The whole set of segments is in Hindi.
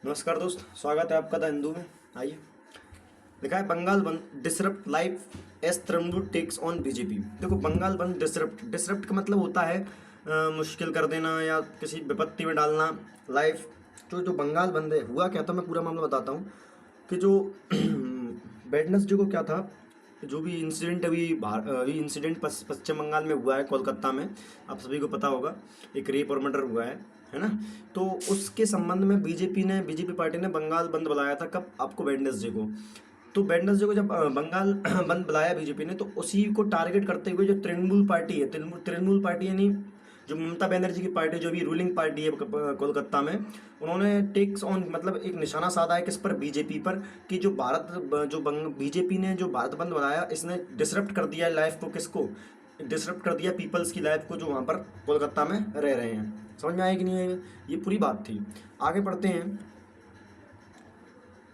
नमस्कार दोस्त, स्वागत है आपका द हिंदू में। आइए, लिखा है Bengal bandh disrupt life as Trinamool takes on BJP. देखो, बंगाल बंद डिसरप्ट डिसरप्ट का मतलब होता है मुश्किल कर देना या किसी विपत्ति में डालना। लाइफ जो जो बंगाल बंद है, हुआ क्या था, मैं पूरा मामला बताता हूँ कि जो वेडनेसडे को क्या था, जो भी इंसिडेंट अभी इंसिडेंट पश्चिम बंगाल में हुआ है, कोलकाता में, आप सभी को पता होगा, एक रेप और मर्डर हुआ है ना। तो उसके संबंध में बीजेपी पार्टी ने बंगाल बंद बुलाया था। कब? आपको वेडनेसडे को। तो वेडनेसडे को जब बंगाल बंद बुलाया बीजेपी ने, तो उसी को टारगेट करते हुए जो तृणमूल पार्टी है, तृणमूल पार्टी यानी जो ममता बनर्जी की पार्टी, जो भी रूलिंग पार्टी है कोलकाता में, उन्होंने टेक्स ऑन मतलब एक निशाना साधा है किस पर? बीजेपी पर। कि जो बीजेपी ने जो भारत बंद बनाया, इसने डिसरप्ट कर दिया लाइफ को। किसको डिसरप्ट कर दिया? पीपल्स की लाइफ को, जो वहाँ पर कोलकाता में रह रहे हैं। समझ में आया कि नहीं आएगा? ये पूरी बात थी। आगे बढ़ते हैं।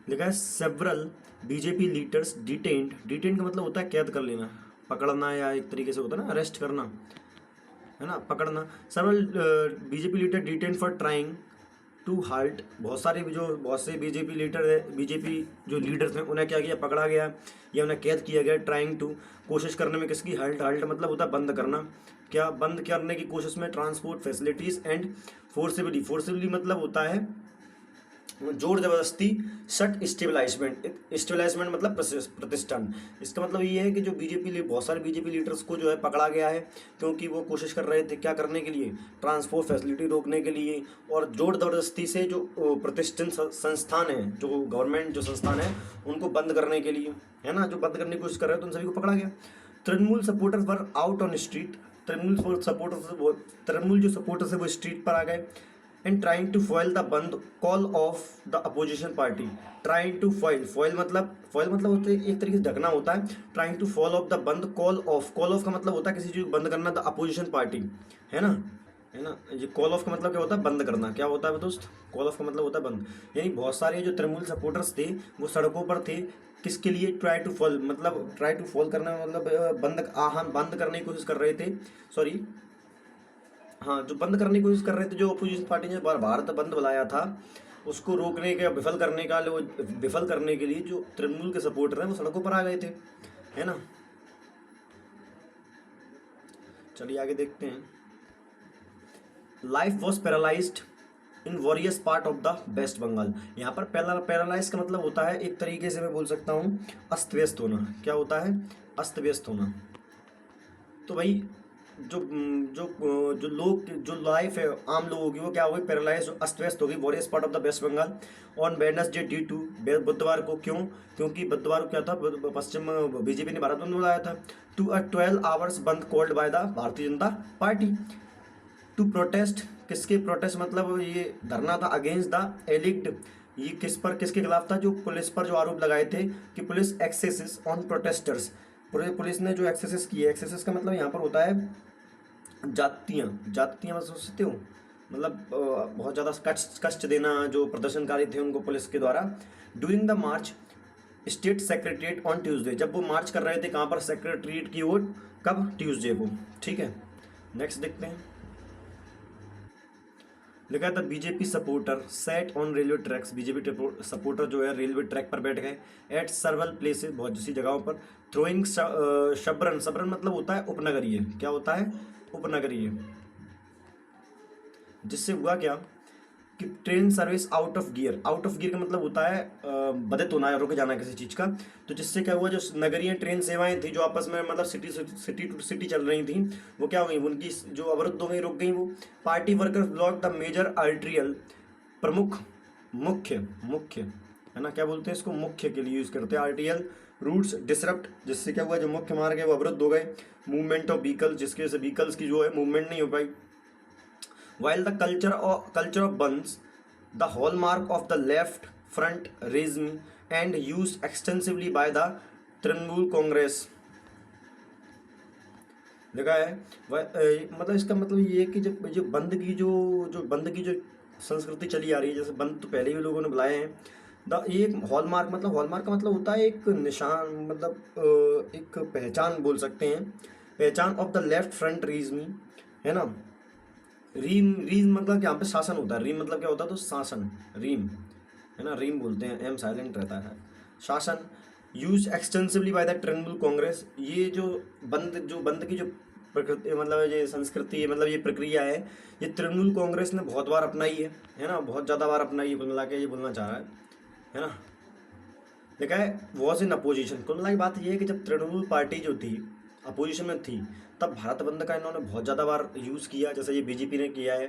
लिखा है several BJP leaders detained. Detained का मतलब होता है कैद कर लेना, पकड़ना, या एक तरीके से होता है ना अरेस्ट करना, है ना, पकड़ना। Several BJP leader detain for trying to halt. बहुत से बीजेपी लीडर है, बीजेपी जो लीडर्स हैं, उन्हें क्या किया? पकड़ा गया या उन्हें कैद किया गया। ट्राइंग टू, कोशिश करने में किसकी? हाल्ट। हाल्ट मतलब होता है बंद करना। क्या? बंद करने की कोशिश में transport facilities and forcibly. Forcibly मतलब होता है जोर जबरदस्ती। सट स्टेबलाइजमेंट। स्टेबलाइजमेंट मतलब प्रतिष्ठान। इसका मतलब ये है कि जो बहुत सारे बीजेपी लीडर्स को जो है पकड़ा गया है, क्योंकि वो कोशिश कर रहे थे क्या करने के लिए? ट्रांसपोर्ट फैसिलिटी रोकने के लिए, और जोर जबरदस्ती से जो प्रतिष्ठित संस्थान है, जो गवर्नमेंट जो संस्थान है, उनको बंद करने के लिए, है ना, जो बंद करने की कोशिश कर रहे हैं, तो उन सभी को पकड़ा गया। Trinamool supporters were out on street. Trinamool जो सपोर्टर्स है वो स्ट्रीट पर आ गए। And trying to foil the bandh call of the opposition party. Trying to foil मतलब होता है एक तरीके से ढकना होता है। Trying to fall of the bandh call of का मतलब होता है किसी चीज को बंद करना, द अपोजिशन पार्टी, है ना, है ना। ये कॉल ऑफ का मतलब क्या होता है? बंद करना। क्या होता है दोस्त? कॉल ऑफ का मतलब होता है बंद। यानी बहुत सारे जो तृणमूल सपोर्टर्स थे वो सड़कों पर थे। किसके लिए? ट्राई टू फॉल करना मतलब बंद करने की कोशिश कर रहे थे। सॉरी, हाँ, जो बंद करने की कोशिश कर रहे थे, जो अपोजिशन पार्टी ने भारत बंद बुलाया था, उसको रोकने का, विफल करने के लिए जो तृणमूल के सपोर्टर हैं वो सड़कों पर आ गए थे, है ना। चलिए आगे देखते हैं। Life was paralysed in various part of the West Bengal. यहाँ पर पैरालाइज का मतलब होता है, एक तरीके से मैं बोल सकता हूँ, अस्त व्यस्त होना। क्या होता है? अस्त व्यस्त होना। तो भाई जो जो जो लाइफ है आम लोगों की, वो क्या हो गई? पैरालाइज, अस्त व्यस्त हो गई। Various part of the West Bengal on Wednesday due to, बुधवार को। क्यों? क्योंकि बुधवार को क्या था? पश्चिम बीजेपी ने भारत बंद बुलाया था। टू अ 12 आवर्स बंद called by the Bharatiya Janata party to protest. किसके प्रोटेस्ट मतलब? ये धरना था अगेंस्ट द एलिक्ड। ये किसके खिलाफ था? जो पुलिस पर जो आरोप लगाए थे कि police axes on protesters. Police ने जो एक्सेसेस किए, एक्सेसेस का मतलब यहाँ पर होता है जातियाँ मतलब सोचते हो, मतलब बहुत ज़्यादा कष्ट देना जो प्रदर्शनकारी थे उनको पुलिस के द्वारा। During the March state secretariat on Tuesday. जब वो मार्च कर रहे थे कहाँ पर? सेक्रेटरीट की ओर। कब? ट्यूसडे को। ठीक है, नेक्स्ट देखते हैं। लिखा था BJP supporter set on railway tracks. BJP supporter जो है रेलवे ट्रैक पर बैठ गए। एट सर्वल प्लेसेस, बहुत सी जगहों पर। थ्रोइंग शबरन मतलब होता है उपनगरीय। क्या होता है? उपनगरीय। जिससे हुआ क्या कि train service out of gear. Out of gear का मतलब होता है बाधित होना, रुक जाना किसी चीज़ का। तो जिससे क्या हुआ, जो नगरीय ट्रेन सेवाएं थी जो आपस में मतलब सिटी टू सिटी चल रही थी, वो क्या हो गई? उनकी जो अवरुद्ध हो गई, रुक गई वो। Party workers block the major arterial. प्रमुख, मुख्य मुख्य, है ना, क्या बोलते हैं इसको? मुख्य के लिए यूज़ करते हैं। आर्टियल रूट्स डिसरप्ट, जिससे क्या हुआ, जो मुख्य मार्ग है वो अवरुद्ध हो गए। मूवमेंट ऑफ व्हीकल्स, जिसकी वजह से व्हीकल्स की जो है मूवमेंट नहीं हो पाई। While the culture of buns, the hallmark of the left frontrism and used extensively by the Trinamool Congress। लिखा है मतलब इसका मतलब ये है कि जब जो बंद की जो संस्कृति चली आ रही है, जैसे बंद तो पहले भी लोगों ने बुलाए हैं। ये एक हॉलमार्क का मतलब होता है एक निशान, मतलब एक पहचान बोल सकते हैं। पहचान ऑफ द लेफ्ट फ्रंट रीजमी, है ना। रीम मतलब यहाँ पे शासन होता है। रीम मतलब क्या होता है? तो शासन, रीम। है ना, रीम बोलते हैं, एम साइलेंट रहता है। शासन use extensively by the Trinamool Congress, ये जो बंद की जो प्रकृति मतलब ये संस्कृति है, मतलब ये प्रक्रिया है, ये तृणमूल कांग्रेस ने बहुत बार अपनाई है ना, बहुत ज़्यादा बार अपनाई है, कुल मिला के ये बोलना चाह रहा है ना। देखा है वॉज इन अपोजिशन, कुल मिला की बात ये है कि जब तृणमूल पार्टी जो थी अपोजिशन में थी, तब भारत बंद का इन्होंने बहुत ज़्यादा बार यूज़ किया, जैसे ये बीजेपी ने किया है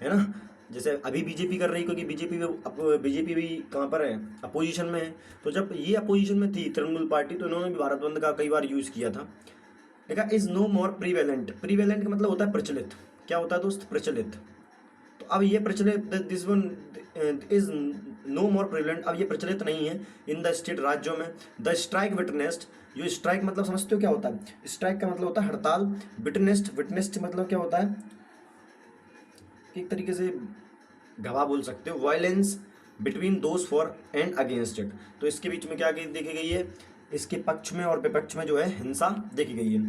ना। जैसे अभी बीजेपी कर रही, क्योंकि बीजेपी भी कहाँ पर है, अपोजिशन में है। तो जब ये अपोजिशन में थी तृणमूल पार्टी, तो इन्होंने भी भारत बंद का कई बार यूज़ किया था। देखा is no more prevalent, prevalent का मतलब होता है प्रचलित। क्या होता है दोस्त, प्रचलित। तो अब ये प्रचलित, this one is no more prevalent, अब ये प्रचलित नहीं है इन द स्टेट, राज्यों में। द स्ट्राइक विटनेस्ड, जो स्ट्राइक मतलब समझते हो क्या होता है, स्ट्राइक का मतलब होता है हड़ताल। विटनेस्ड मतलब क्या होता है, एक तरीके से गवाह बोल सकते हो। Violence between those for and against it, तो इसके बीच में क्या देखी गई है, इसके पक्ष में और विपक्ष में जो है हिंसा देखी गई है।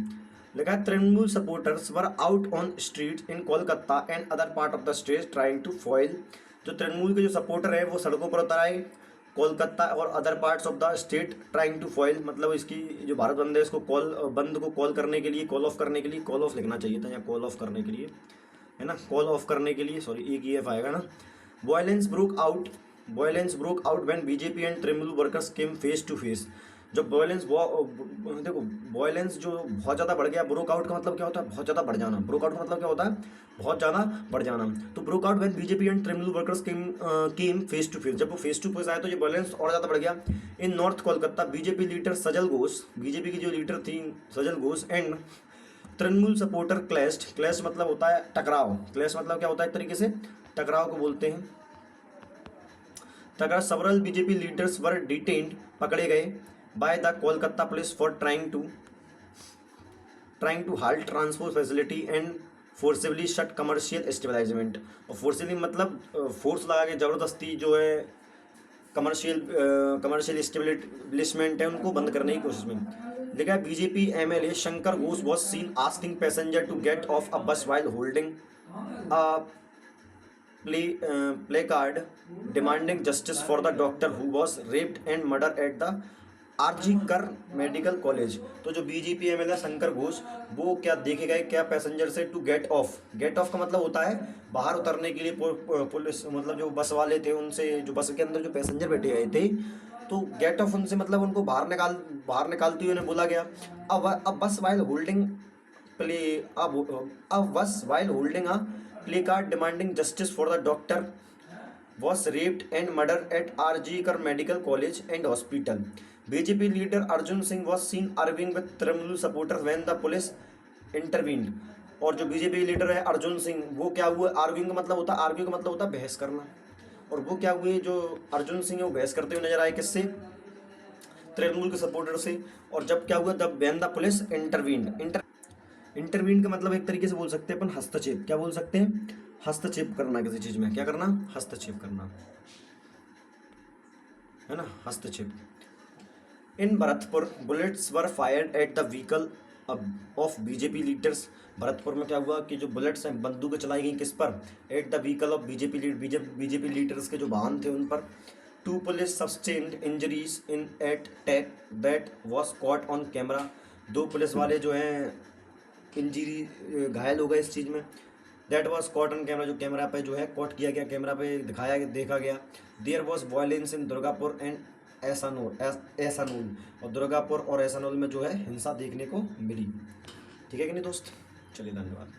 लिखा है Trinamool supporters were out on street in Kolkata and other part of the state trying to foil, जो तृणमूल के जो सपोर्टर है वो सड़कों पर उतर आए कोलकाता और other parts of the state trying to foil, मतलब इसकी जो भारत बंद है इसको बंद को कॉल करने के लिए, कॉल ऑफ करने के लिए, कॉल ऑफ लिखना चाहिए था या कॉल ऑफ करने के लिए, है ना, कॉल ऑफ करने के लिए, सॉरी एक ही एफ आएगा ना। Violence broke out when BJP and Trinamool workers came face to face, जो वायलेंस देखो वायलेंस जो बहुत ज़्यादा बढ़ गया। ब्रोक आउट का मतलब क्या होता है, बहुत ज़्यादा बढ़ जाना। ब्रोक आउट का मतलब क्या होता है, बहुत ज़्यादा बढ़ जाना। तो broke out when BJP and Trinamool workers came face to face, जब वो फेस टू फेस आए तो ये वायलेंस और ज़्यादा बढ़ गया। In north Kolkata BJP leader Sajal Ghosh, BJP की जो लीडर थी Sajal Ghosh, and Trinamool supporter clash मतलब होता है टकराव, क्लैश मतलब क्या होता है, एक तरीके से टकराव को बोलते हैं। टकराव several BJP leaders were detained, पकड़े गए by the Kolkata police for trying to halt transport facility and forcibly shut commercial establishment, और फोर्सिबली मतलब फोर्स लगा के ज़बरदस्ती जो है कमर्शियल एस्टेब्लिशमेंट है उनको बंद करने की कोशिश में। देखा है BJP MLA Shankar Ghosh was seen asking passenger to get off a bus while holding a placard demanding justice for the doctor who was raped and murder at the RG Kar medical college. तो जो बीजेपी एमएलए शंकर घोष वो क्या देखे गए, क्या पैसेंजर से टू गेट ऑफ का मतलब होता है बाहर उतरने के लिए। पुलिस मतलब जो बस वाले थे उनसे, जो बस के अंदर जो पैसेंजर बैठे गए थे, तो गेट ऑफ उनसे मतलब उनको बाहर निकालते हुए उन्हें बोला गया। अब बस while holding a placard demanding justice for the doctor was raped and murdered at RG Kar Medical College and Hospital. BJP leader Arjun Singh was seen arguing with Trinamool supporters when the police intervened. और जो बीजेपी लीडर है अर्जुन सिंह, वो क्या हुआ, आर्ग्यूइंग का मतलब होता है, आर्ग्यू का मतलब होता है बहस करना, और वो क्या हुए, जो अर्जुन सिंह है वो बहस करते हुए नजर आए, किससे, तृणमूल के सपोर्टर से। और जब क्या हुआ, जब व्हेन द पुलिस इंटरवीन का मतलब एक तरीके से बोल सकते हैं अपन हस्तक्षेप, क्या बोल सकते हैं, हस्तक्षेप करना किसी चीज में, क्या करना, हस्तक्षेप करना, है ना, हस्तक्षेप। In Bharatpur bullets were fired at the vehicle of BJP leaders, Bharatpur में क्या हुआ कि जो बुलेट्स हैं, बंदूकें चलाई गई किस पर, at the vehicle of BJP leaders के जो वाहन थे उन पर। Two police sustained injuries in at attack that was caught on camera, दो पुलिस वाले जो हैं इंजरी घायल हो गए इस चीज़ में। That was caught on camera, जो कैमरा पे जो है कॉट किया गया, कैमरा पे देखा गया। There was violence in Durgapur and Asansol, और दुर्गापुर और ऐसानूल में जो है हिंसा देखने को मिली। ठीक है कि नहीं दोस्त, चलिए धन्यवाद।